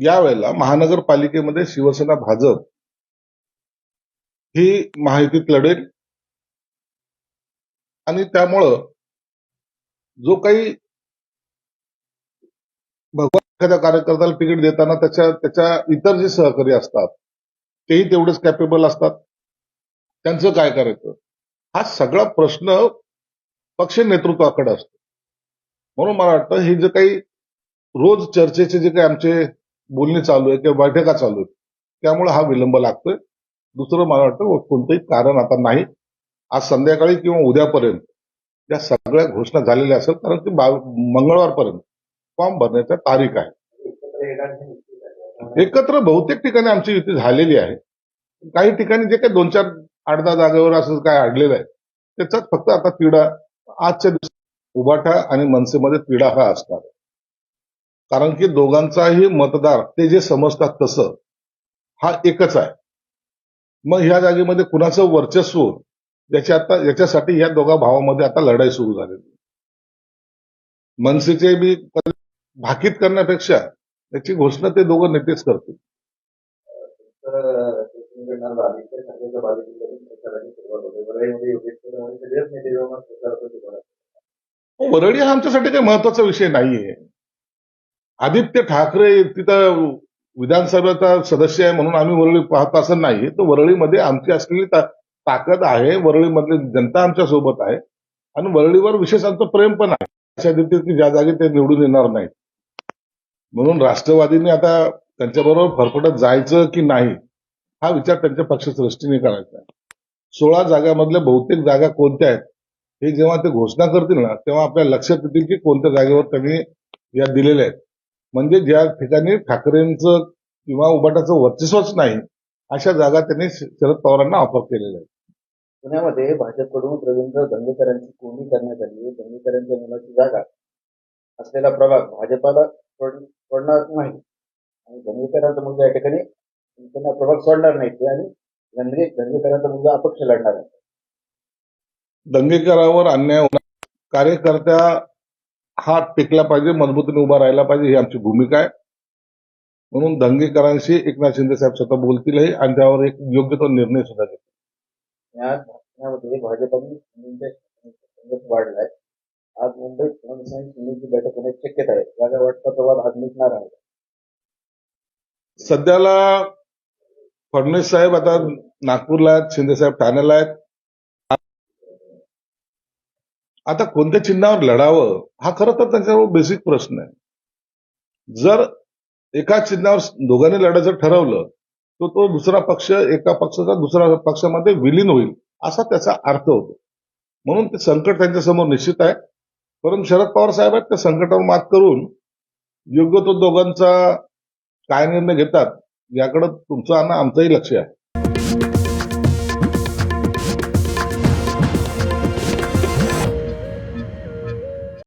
यावेळेला महानगरपालिकेमध्ये शिवसेना भाजप ही महायुतीत लढेल आणि त्यामुळं जो काही भगवान एखाद्या कार्यकर्त्याला तिकीट देताना त्याच्या त्याच्या इतर जे सहकारी असतात तेही तेवढेच कॅपेबल असतात. त्यांचं काय करायचं हा सगळा प्रश्न पक्ष नेतृत्वाकडे असतो. म्हणून मला वाटतं हे जे काही रोज चर्चेचे जे काही आमचे बोलणी चालू आहे किंवा बैठका चालू आहेत त्यामुळे हा विलंब लागतोय. दुसरं मला वाटतं कोणतंही कारण आता नाही. आज संध्याकाळी किंवा उद्यापर्यंत या सगळ्या घोषणा झालेल्या असतात कारण की मंगळवारपर्यंत फॉर्म भरण्याची तारीख आहे. एकत्र बहुतेक ठिकाणी आमची युती झालेली आहे. काही ठिकाणी जे काही 2-4 8-10 जागेवर असं काय अडलेलं आहे त्याच्यात फक्त आता तिढा आजच्या दिवशी उभाटा आणि मनसेमध्ये तिढा हा असणार. कारण की दोघांचाही मतदार ते जे समजतात तसं हा एकच आहे. मग ह्या जागेमध्ये कुणाचं वर्चस्व याच्यासाठी या दोघा भावामध्ये आता लढाई सुरू झालेली. मनसेचे बी भाकीत करण्यापेक्षा याची घोषणा ते दोघं नेतेच करतील. वरळी हा आमच्यासाठी काही महत्वाचा विषय नाहीये. आदित्य ठाकरे तिथं विधानसभेचा सदस्य आहे म्हणून आम्ही वरळी पाहतो असं नाही. तर वरळीमध्ये आमची असलेली ताकद आहे. वरळीमधली जनता आमच्या सोबत आहे आणि वरळीवर विशेष आमचं प्रेम पण आहे. अशा देतील की ज्या जागी ते निवडून येणार नाहीत. म्हणून राष्ट्रवादीने आता त्यांच्याबरोबर फरफटत जायचं की नाही हा विचार त्यांच्या पक्षश्रेष्ठीने करायचा आहे. 16 जागांमधल्या बहुतेक जागा कोणत्या आहेत हे जेव्हा ते घोषणा करतील ना तेव्हा आपल्या लक्षात येतील की कोणत्या जागेवर त्यांनी या दिलेल्या आहेत. म्हणजे ज्या ठिकाणी ठाकरेंचं किंवा उबाटाचं वर्चस्वच नाही अशा जागा त्यांनी शरद पवारांना ऑफर केलेल्या आहेत. पुण्यामध्ये भाजपकडून रवींद्र दंगेकरांची कोंडी करण्यात आली. दंगेकरांच्या मुलाची जागा असलेला प्रभाग भाजपाला सोडणार नाही आणि दंगेकरांचा मुलगा या ठिकाणी त्यांना प्रभाग सोडणार नाही आणि दंगेकरांचा मुलगा अपक्ष लढणार आहे. दंगेकरावर अन्याय होणार कार्यकर्त्या हा टिकला पाहिजे, मजबूतीने उभा राहायला पाहिजे ही आमची भूमिका आहे. म्हणून दंगेकरांशी एकनाथ शिंदे साहेब स्वतः बोलतीलही आणि त्यावर एक योग्य तो निर्णय सुद्धा घेतील. यामध्ये भाजपाने वाढलाय. आज मुंबईत फडणवीस आणि शिंदेची बैठक होण्याची शक्यता आहे. जागा वाटपाचा वाद आज मिटणार आहे. सध्याला फडणवीस साहेब आता नागपूरला आहेत, शिंदे साहेब ठाण्याला आहेत. आता कोणत्या चिन्हावर लढावं हा खरं तर त्यांच्यावर बेसिक प्रश्न आहे. जर एका चिन्हावर दोघांनी लढायचं ठरवलं तर तो दुसरा पक्ष एका पक्षाचा दुसऱ्या पक्षामध्ये विलीन होईल असा त्याचा अर्थ होतो. म्हणून ते संकट त्यांच्यासमोर निश्चित आहे. परंतु शरद पवार साहेब आहेत त्या संकटावर मात करून योग्य तो दोघांचा काय निर्णय घेतात याकडे तुमचं आणि आमचंही लक्ष आहे.